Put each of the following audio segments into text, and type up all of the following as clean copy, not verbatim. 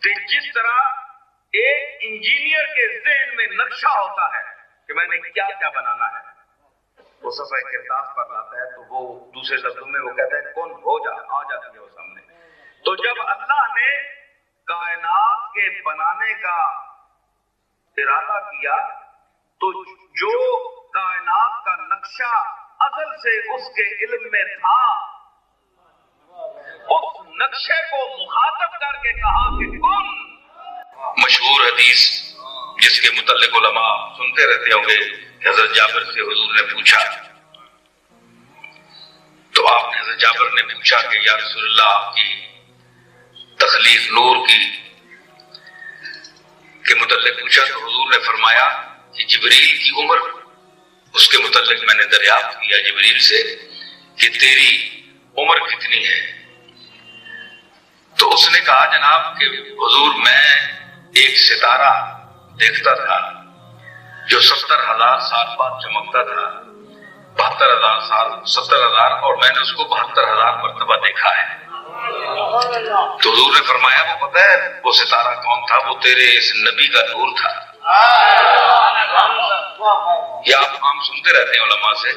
کہ جس طرح ایک انجینئر کے ذہن میں نقشہ ہوتا ہے کہ میں نے کیا کیا بنانا ہے، وہ صفحہ کرتاس پر لاتا ہے تو وہ دوسرے لفظوں میں وہ کہتا ہے کون ہو جا، آ جاتی ہے وہ سامنے. تو جب اللہ نے کائنات کے بنانے کا ارادہ کیا تو جو کائنات کا نقشہ ازل سے اس کے علم میں تھا، اس نقشے کو مخاطب کر کے کہا کہ کون. مشہور حدیث جس کے متعلق علماء سنتے رہتے ہوں گے کہ حضرت جابر سے حضور نے پوچھا تو آپ نے حضرت جابر نے پوچھا کہ یا رسول اللہ آپ کی تخلیق نور کی کے متعلق پوچھا تو حضور نے فرمایا کہ جبریل کی عمر، اس کے متعلق میں نے دریافت کیا جبریل سے کہ تیری عمر کتنی ہے. تو اس نے کہا جناب کہ حضور میں ایک ستارہ دیکھتا تھا جو 70,000 سال بعد چمکتا تھا، 72,000 سال 70,000، اور میں نے اس کو 72,000 مرتبہ دیکھا ہے. تو حضور نے فرمایا وہ پتہ ہے وہ ستارہ کون تھا؟ وہ تیرے اس نبی کا نور تھا. یا آپ عام سنتے رہتے ہیں علماء سے.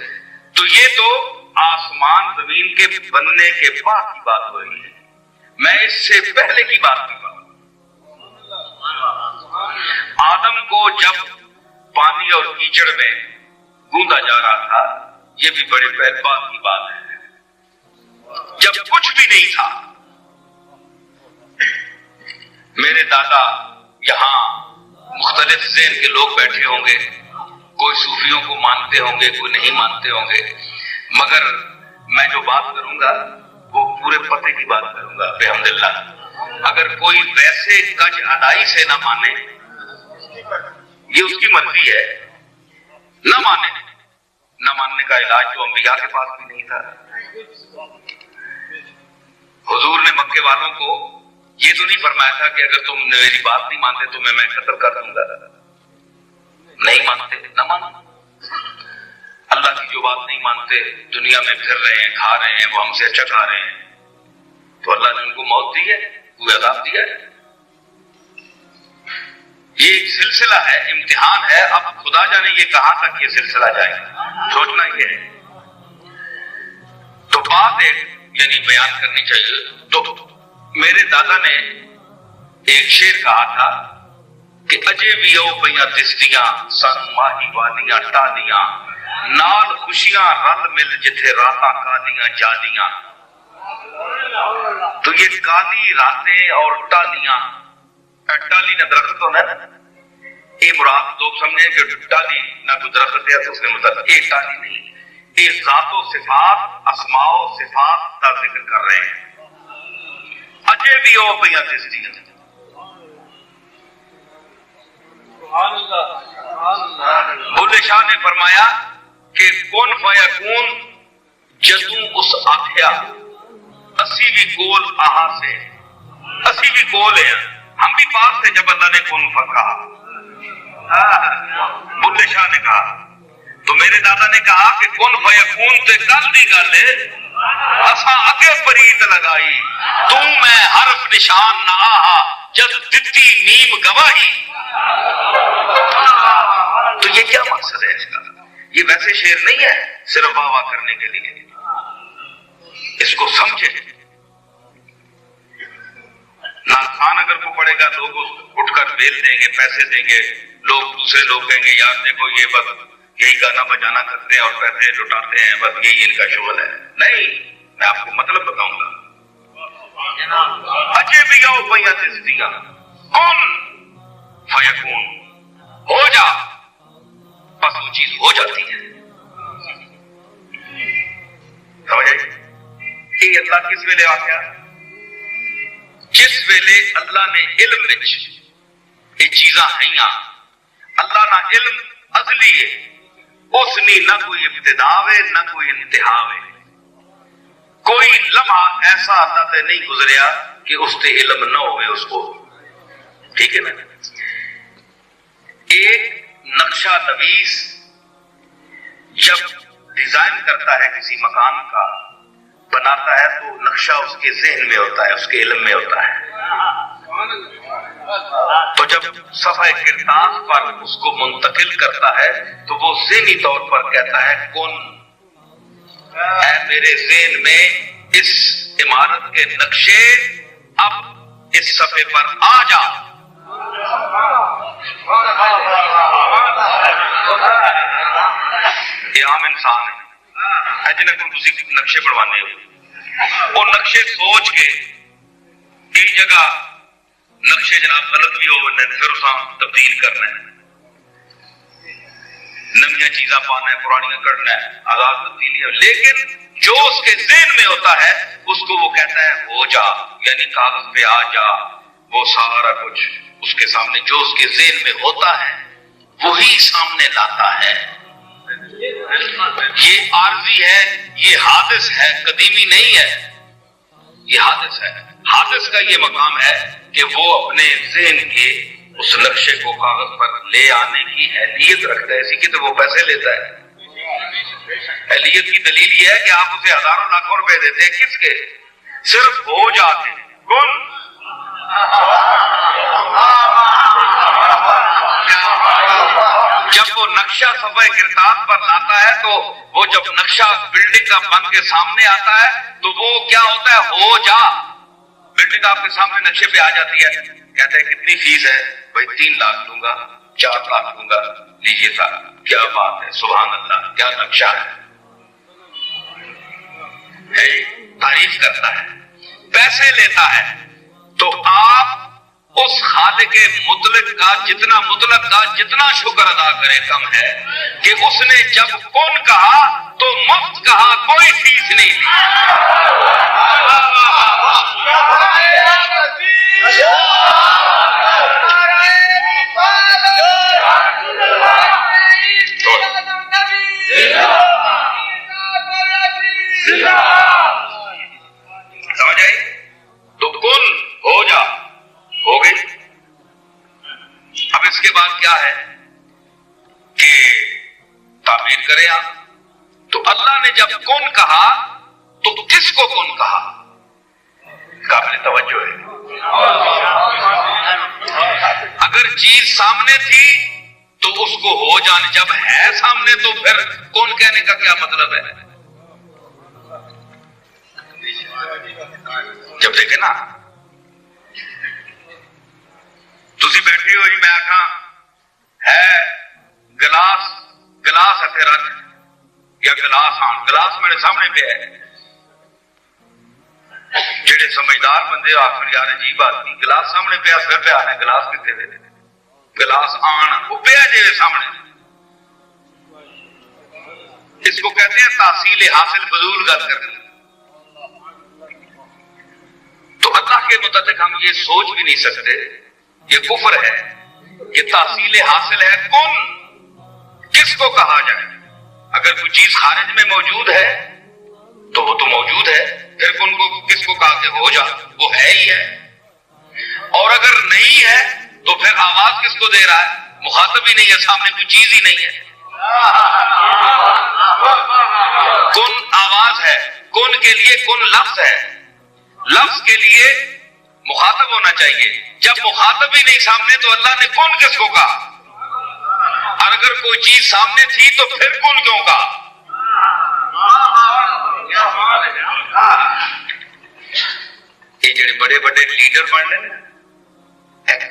تو یہ تو آسمان زمین کے بننے کے بعد کی بات ہو رہی ہے، میں اس سے پہلے کی بات کر رہا ہوں. آدم کو جب پانی اور کیچڑ میں گوندا جا رہا تھا، یہ بھی بڑے پہلے بات کی بات ہے، جب کچھ بھی نہیں تھا. میرے دادا یہاں مختلف ذہن کے لوگ بیٹھے ہوں گے، کوئی صوفیوں کو مانتے ہوں گے، کوئی نہیں مانتے ہوں گے، مگر میں جو بات کروں گا وہ پورے پتے کی بات کروں گا بحمداللہ. اگر کوئی ویسے کج ادائی سے نہ مانے، یہ اس کی مرضی ہے، نہ مانے. نہ ماننے کا علاج تو انبیاء کے پاس بھی نہیں تھا. حضور نے مکے والوں کو یہ تو نہیں فرمایا تھا کہ اگر تم میری بات نہیں مانتے تو میں قتل کر دوں گا. نہیں مانتے نہ مانو. اللہ کی جو بات نہیں مانتے، دنیا میں پھر رہے ہیں، کھا رہے ہیں، وہ ہم سے اچھا کھا رہے ہیں، تو اللہ نے ان کو موت دی ہے، کوئی عذاب دیا ہے. یہ ایک سلسلہ ہے، امتحان ہے. اب خدا جانے یہ کہاں تک یہ سلسلہ جائے گا، سوچنا یہ ہے. تو بات ایک یعنی بیان کرنی چاہیے. تو میرے دادا نے ایک شعر کہا تھا کہ اجے بھی او پئیاں دسدیاں سن ماہی والیاں ٹالیاں، نال خوشیاں رل مل جتھے راتاں کالیاں جالیاں. تو یہ کالی راتیں اور ٹالیاں، ٹالی نہ درخت ہونا ہے نا، یہ مراد لوگ سمجھے کہ ٹالی نہ کوئی درخت ہے تو اس نے مطلب یہ ٹالی نہیں، یہ ذات و صفات، اسماء و صفات کا ذکر کر رہے ہیں. اجے بھی او پئیاں دسدیاں. بلے شاہ نے فرمایا کہ کون فیکون جدوں اس آخیا اسی بھی کول آہا سے، اسی بھی کول ہیں، ہم بھی پاس تھے جب اللہ نے کون کہا. بلے شاہ نے کہا. تو میرے دادا نے کہا کہ کون فیکون تے کل دی گل ہے، اساں اگے فرید لگائی، تو میں حرف نشان نہ آہا جد دتی نیم گواہی. تو یہ کیا مقصد ہے اس کا؟ یہ ویسے شعر نہیں ہے صرف واہ واہ کرنے کے لیے. اس کو سمجھے. خان اگر کو پڑے گا لوگ اٹھ کر بیل دیں گے، پیسے دیں گے، لوگ دوسرے لوگ کہیں گے یار دیکھو یہ بس یہی گانا بجانا کرتے ہیں اور پیسے لٹاتے ہیں، بس یہی ان کا شغل ہے. نہیں، میں آپ کو مطلب بتاؤں گا. اجے بھی آؤ پئیاں دسدیاں کون فیکون، ہو جا، بس وہ چیز ہو جاتی ہے. سمجھے؟ یہ اللہ کس ویلے آ گیا؟ جس ویلے اللہ نے علم وچ یہ چیزاں ہیں، اللہ نہ علم ازلی ہے، اس نے نہ کوئی ابتدا ہے نہ کوئی انتہا ہے. کوئی لمحہ ایسا اللہ تے نہیں گزریا کہ اس تے علم نہ ہوئے اس کو. ٹھیک ہے نا؟ ایک نقشہ نویس جب ڈیزائن کرتا ہے کسی مکان کا، بناتا ہے، تو نقشہ اس کے ذہن میں ہوتا ہے، اس کے علم میں ہوتا ہے. جب صفحہ کرتاس پر اس کو منتقل کرتا ہے تو وہ ذہنی طور پر کہتا ہے کن، اے میرے ذہن میں اس عمارت کے نقشے اب اس صفحے پر آ جا. یہ عام انسان ہے جنہیں کو کسی نقشے بڑھوانے ہو، وہ نقشے سوچ کے کئی جگہ نقشے جناب غلط بھی ہو پھر اساں تبدیل کرنا ہے، نمیاں چیزاں پانا ہے، پرانیاں کرنا ہے، آزاد تبدیلی ہے. لیکن جو اس کے ذہن میں ہوتا ہے اس کو وہ کہتا ہے ہو جا، یعنی کاغذ پہ آ جا. وہ سارا کچھ اس کے سامنے جو اس کے ذہن میں ہوتا ہے وہی سامنے لاتا ہے. یہ عارضی ہے، یہ حادث ہے، قدیمی نہیں ہے. یہ حادث ہے. حادث کا یہ مقام ہے کہ وہ اپنے ذہن کے اس نقشے کو کاغذ پر لے آنے کی اہلیت رکھتا ہے، اسی کی تو وہ پیسے لیتا ہے. اہلیت کی دلیل یہ ہے کہ آپ اسے ہزاروں لاکھوں روپے دیتے ہیں، کس کے؟ صرف ہو جاتے کن. جب وہ نقشہ صفحہ کرتاس پر لاتا ہے تو وہ جب نقشہ بلڈنگ کا بن کے سامنے آتا ہے تو وہ کیا ہوتا ہے ہو جا. بلڈنگ آپ کے سامنے نقشے پہ آ جاتی ہے، کہتے ہیں کتنی فیس ہے؟ بھائی 3 لاکھ دوں گا، 4 لاکھ دوں گا، لیجیے سر. کیا بات ہے، سبحان اللہ، کیا نقشہ ہے. تعریف کرتا ہے، پیسے لیتا ہے. تو آپ اس خالق مطلق کا جتنا شکر ادا کرے کم ہے کہ اس نے جب کون کہا تو مفت کہا، کوئی فیس نہیں لی. سمجھ آئی؟ تو کن ہو جا، ہو گئی. اب اس کے بعد کیا ہے کہ تعبیر کریں آپ. تو اللہ نے جب کن کہا تو کس کو کن کہا؟ قابل توجہ ہے. اگر چیز سامنے تھی تو اس کو ہو جانے، جب ہے سامنے تو پھر کون کہنے کا کیا مطلب ہے؟ جب دیکھیں نا تسی بیٹھے ہو جی، میں آکھاں ہے گلاس ہتھے رکھ یا گلاس گلاس میرے سامنے پہ ہے. جڑے سمجھدار بندے آخر یار عجیب آدمی، گلاس سامنے پہ پھر پہ آنے گلاس کتنے دے؟ گلاس وہ پہ جی سامنے. اس کو کہتے ہیں تحصیل حاصل فضول گل کرنی. تو اللہ کے متعلق ہم یہ سوچ بھی نہیں سکتے، یہ کفر ہے، یہ تحصیل حاصل ہے. کن کس کو کہا جائے؟ اگر کوئی چیز خارج میں موجود ہے تو وہ تو موجود ہے، پھر کن کو کس کو کہا کہ ہو جا؟ وہ ہے ہی ہے. اور اگر نہیں ہے تو پھر آواز کس کو دے رہا ہے؟ مخاطب ہی نہیں ہے، سامنے کوئی چیز ہی نہیں ہے. کن آواز ہے، کن کے لیے کن لفظ ہے، لفظ کے لیے مخاطب ہونا چاہیے. جب مخاطب ہی نہیں سامنے تو اللہ نے کن کس کو کہا؟ اور اگر کوئی چیز سامنے تھی تو پھر کن کیوں کہا؟ یہ جڑے بڑے بڑے لیڈر بننے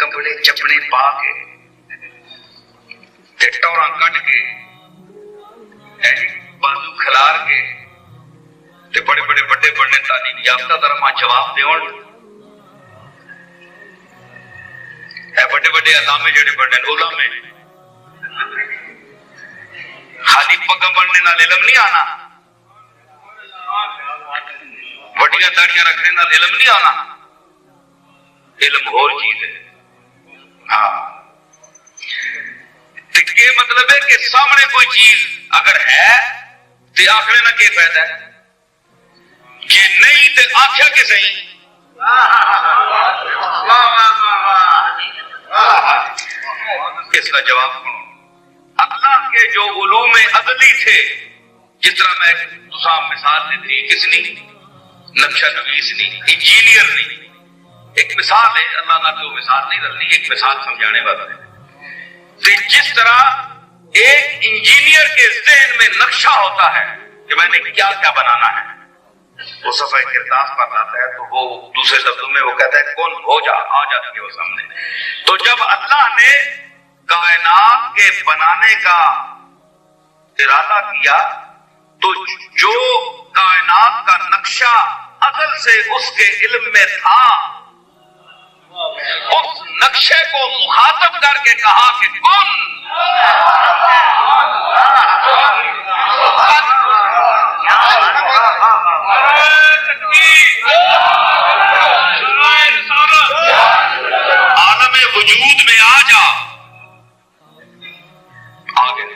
کپڑے چپڑے پا کے ٹوراں کٹ کے بازو کھلار کے بڑے بڑے بڑے بڑے تعلیم یافتہ درما جواب دیون، بڑے بڑے علامے جڑے بڑے علماء خالی پگم بننے نال علم نہیں آنا، وڈیاں داڑیاں رکھنے نال علم نہیں آنا. علم اور چیز ہے. ہاں یہ مطلب ہے کہ سامنے کوئی چیز اگر ہے تو آخر نہ کہ فائدہ ہے، کہ نہیں تو آخیا کہ صحیح. اس کا جواب سنو. اللہ کے جو علوم عدلی تھے، جس طرح میں مثال دی تھی، کس نے؟ نقشہ نویس نہیں، انجینئر نہیں، ایک مثال ہے، اللہ نہ تو مثال نہیں رلنی، ایک مثال سمجھانے والا ہے کہ جس طرح ایک انجینئر کے ذہن میں نقشہ ہوتا ہے کہ میں نے کیا کیا بنانا ہے، وہ صفحہ کرتاس پر لاتا ہے تو وہ دوسرے لفظوں میں وہ کہتا ہے کون ہو جا، آ جاتی ہے وہ سامنے۔ تو جب اللہ نے کائنات کے بنانے کا ارادہ کیا تو جو کائنات کا نقشہ ازل سے اس کے علم میں تھا، اس نقشے کو مخاطب کر کے کہا کہ کون، عالم وجود میں آ جا، آ گئے۔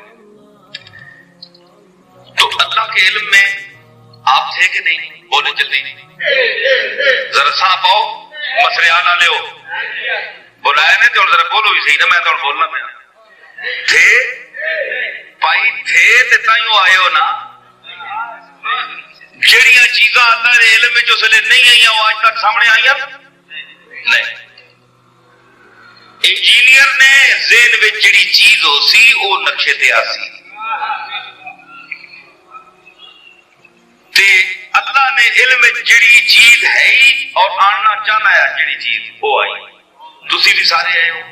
تو اللہ کے علم میں آپ تھے کہ نہیں؟ بولے جلدی، ذرا صاحب آؤ، مسئلے آنا لے ہو، بلایا نہیں تو ذرا بولو بھی صحیح نا، میں تو بولنا میں تھے پائی تھے تے تائیوں آئے ہو نا۔ جڑیاں چیزاں اللہ نے علم میں جو سلے نہیں آئی وہ آج تک سامنے آئی نہیں۔ انجینئر نے ذہن میں جڑی چیز ہو سی وہ نقشے تے آسی، تے اللہ نے علم میں جڑی چیز ہے ہی اور آنا چاہنا ہے جڑی چیز وہ آئی، دوسری بھی سارے آئے ہو،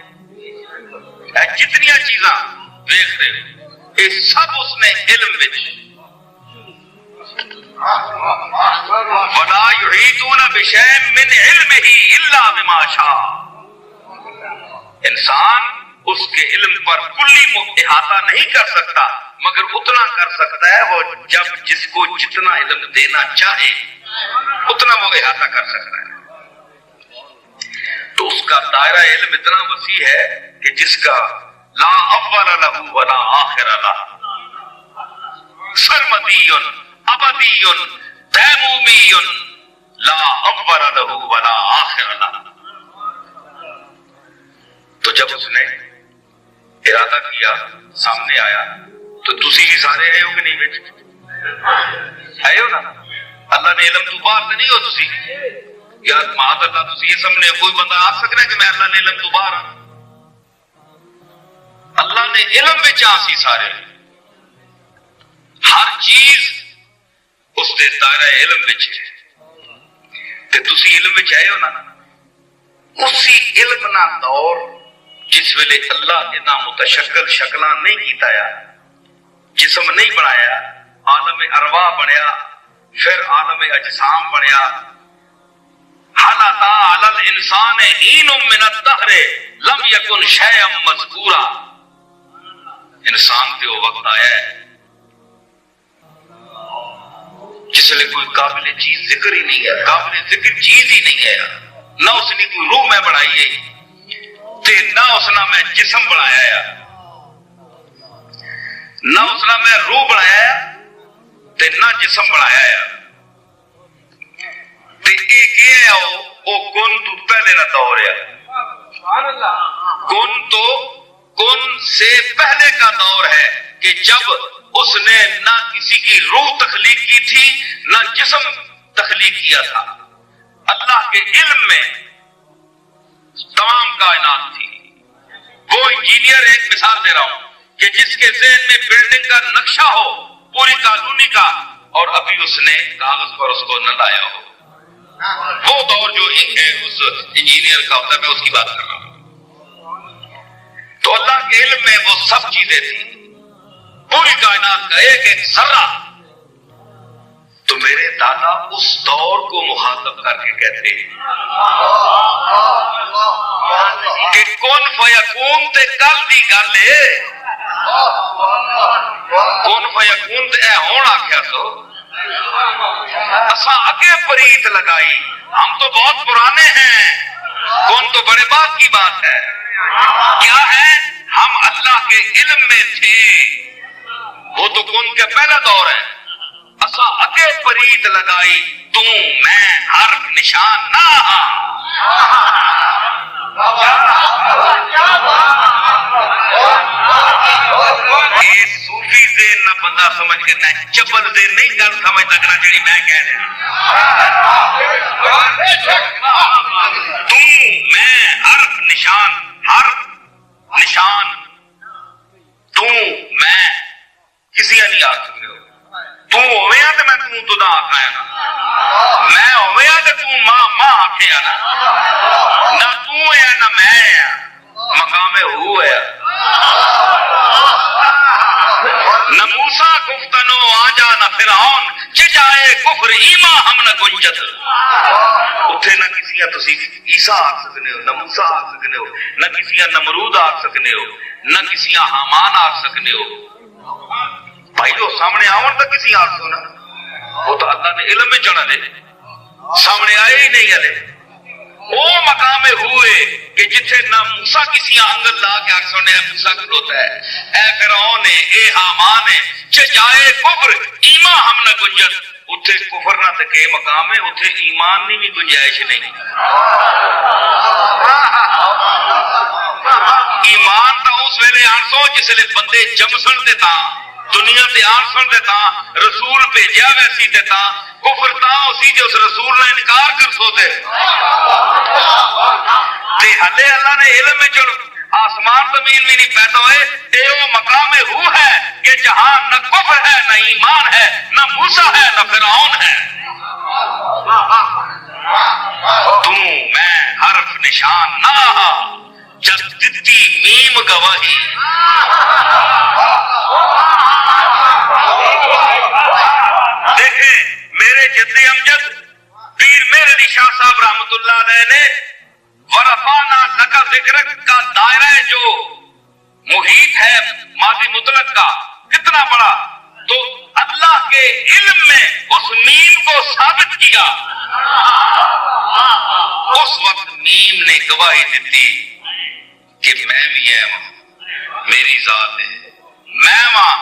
جتنی چیزاں دیکھ رہے ہو یہ سب اس نے علم میں۔ وَلَا يُحِيطُونَ بِشَيْءٍ مِّنْ عِلْمِهِ إِلَّا بِمَا شَاءَ، انسان اس کے علم پر کلی احاطہ نہیں کر سکتا مگر اتنا کر سکتا ہے وہ جب جس کو جتنا علم دینا چاہے اتنا وہ احاطہ کر سکتا ہے۔ تو اس کا دائرہ علم اتنا وسیع ہے کہ جس کا لا اول لہ ولا آخر لہ، سرمدی ابدی دیمومی لا اول لہ ولا آخر لہ۔ تو جب اس نے ارادہ کیا سامنے آیا تو تسی بھی سارے آئے ہو کہ نہیں بچ آئے ہو نا؟ اللہ نے علم تو باہر تو نہیں ہو تسی، یا معاذ اللہ تسی یہ سامنے کوئی بندہ آ سکنا ہے کہ میں اللہ نے علم تو باہر ہوں؟ اللہ نے علم میں چاہسی سارے، ہر چیز اس دے دائرہ علم وچ ہے تے تسی علم وچ آئے ہو نا۔ اسی علم نہ دور جس ویلے اللہ اتنا متشکل شکلاں نہیں کیتا یا جسم نہیں بنایا، عالم ارواح بنیا، پھر عالم اجسام بنیا۔ حل اتی علی الانسان حین من الدہر لم یکن شیئا مذکورا، انسان تے وہ وقت آیا ہے جس لئے کوئی قابل چیز ذکر ہی نہیں ہے، قابل ذکر چیز ہی نہیں ہے، نہ اس نے کوئی روح میں بڑھائی ہے تے نہ اس نے میں جسم بنایا ہے، نہ اس نے میں روح بنایا ہے تے نہ جسم بنایا ہے۔ تے ایک یہ ہے وہ کن تو پہلے نہ دور ہے، کن سے پہلے کا دور ہے کہ جب اس نے نہ کسی کی روح تخلیق کی تھی نہ جسم تخلیق کیا تھا، اللہ کے علم میں تمام کائنات تھی۔ وہ انجینئر، ایک مثال دے رہا ہوں کہ جس کے ذہن میں بلڈنگ کا نقشہ ہو پوری کالونی کا اور ابھی اس نے کاغذ پر اس کو نہ لایا ہو، وہ دور جو اس انجینئر کا ہوتا ہے میں اس کی بات کر رہا ہوں۔ تو اللہ کے علم میں وہ سب چیزیں تھیں، پوری کائنات کا ایک ایک ذرہ۔ تو میرے دادا اس دور کو مخاطب کر کے کہتے ہیں کہ کون فیکون تے کل دی گل ہے، کون فیکون تے اے ہون آکھیا سو اساں اگے پریت لگائی، ہم تو بہت پرانے ہیں، کون تو بڑے بات کی بات ہے۔ کیا ہے؟ ہم اللہ کے علم میں تھے، وہ تو کون کا پہلا دور ہے، اسا اگے پرید لگائی تو میں حرف نشان نہ یہ صوفی ذہن نہ بندہ سمجھ کے نہ چبل دے نہیں گل سمجھ لگنا جڑی میں کہہ رہا تو میں حرف نشان تو میں کسی نہیں آ سکتے ہو تو ہوئے ہاں تو میں تو دا آکھا ہے نا میں ہوئے ہاں تو ماں آکھے ہے نا نہ تو ہے نہ میں ہے مقام ہو ہے نہ موسیٰ گفتنو آجا نہ فرعون چجائے کفر ایمان ہم نہ گنجت اتھے نہ کسی تسی عیسیٰ آگ سکنے ہو نہ موسیٰ آگ سکنے ہو نہ کسی نمرود آگ سکنے ہو نہ کسی حامان آگ سکنے ہو بھائی جو سامنے آؤں تو کسی آگ سو نا وہ تو اللہ نے علم میں چڑھا دے سامنے آئے ہی نہیں گلے وہ مقام ہوئے کہ جتھے نہ موسیٰ کسی آنگل لا کے آگ سونے موسیٰ کھلوتا ہے اے فرعون اے حامان چجائے کفر ایمان ہم نہ گنجت اتھے کفر نہ تکے مقام ہے اتھے ایمان نہیں بھی گنجائش نہیں ایمان تا اس ویلے آنسو جس لئے بندے جمسن دیتا دنیا تے آنسن دیتا رسول بھیجیا ویسی دیتا کفر تا اسی جو اس رسول نے انکار کر سو دے تے حلے اللہ نے علم میں چڑھ آسمان زمین میں نہیں پیدا ہوئے تے وہ مقام ہو ہے کہ جہاں نہ کفر ہے نہ ایمان ہے نہ موسیٰ ہے نہ فرعون ہے تو میں حرف نشان نہ جب دتی میم گواہی دیکھیں میرے جد امجد پیر میرے علی شاہ صاحب رحمت اللہ علیہ نے ورفانا لکا ذکرک کا دائرہ جو محیط ہے ماضی مطلق کا کتنا بڑا تو اللہ کے علم میں اس میم کو ثابت کیا اس وقت میم نے گواہی دیتی کہ میں بھی ہے وہاں میری ذات ہے میں وہاں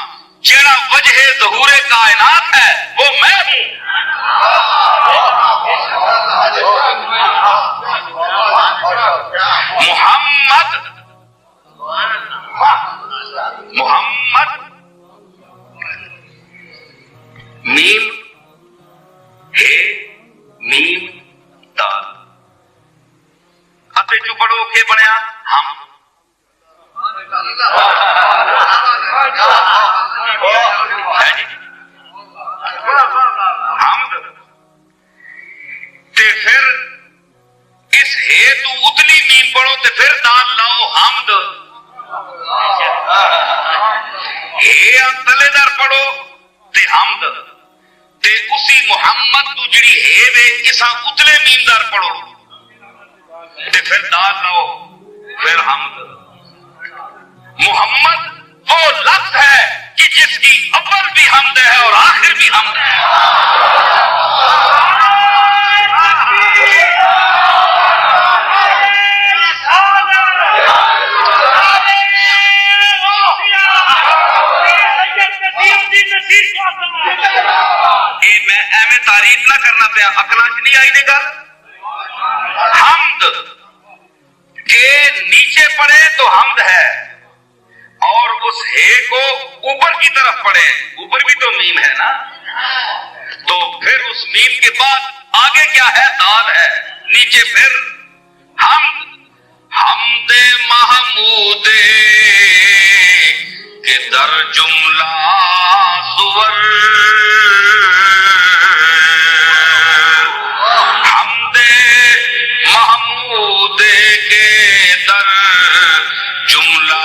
جڑا وجہ ظہور کائنات ہے وہ میں ہوں محمد میم ہے میم دال اتے جو پڑھو کے بنیا ہم حمد تے پھر اس ہے تو اتلی میم پڑھو تے پھر دال لاؤ حمد ہے تلے در پڑھو تے حمد تے اسی محمد تو جڑی ہے وے اسا اتلے میم در پڑھو تے پھر دال لاؤ پھر حمد محمد وہ لفظ ہے کہ جس کی اول بھی حمد ہے اور آخر بھی حمد ہے میں ایویں تعریف نہ کرنا پیا اکلاں چ نہیں آئی گل حمد کے نیچے پڑے تو حمد ہے اور اس ہے کو اوپر کی طرف پڑے اوپر بھی تو میم ہے نا تو پھر اس میم کے بعد آگے کیا ہے دال ہے نیچے پھر حمد حمد محمود کے در جملہ صور حمد محمود کے در جملہ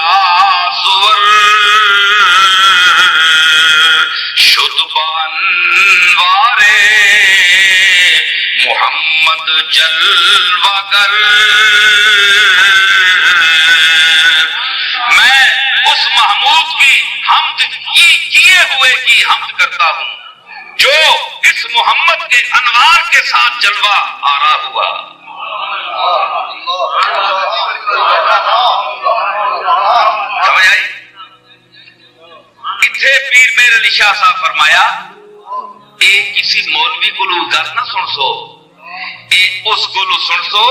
صور شد بانوار محمد جلوہ گر میں اس محمود کی حمد کیے ہوئے کی حمد کرتا ہوں جو اس محمد کے انوار کے ساتھ جلوہ آرا ہوا سمجھ آئی اتھے پیر میرے علی شاہ صاحب فرمایا اے کسی مولوی کو گل نہ سن سو اے اس کو سن سو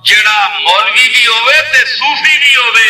جڑا مولوی بھی ہوئے تے صوفی بھی ہوئے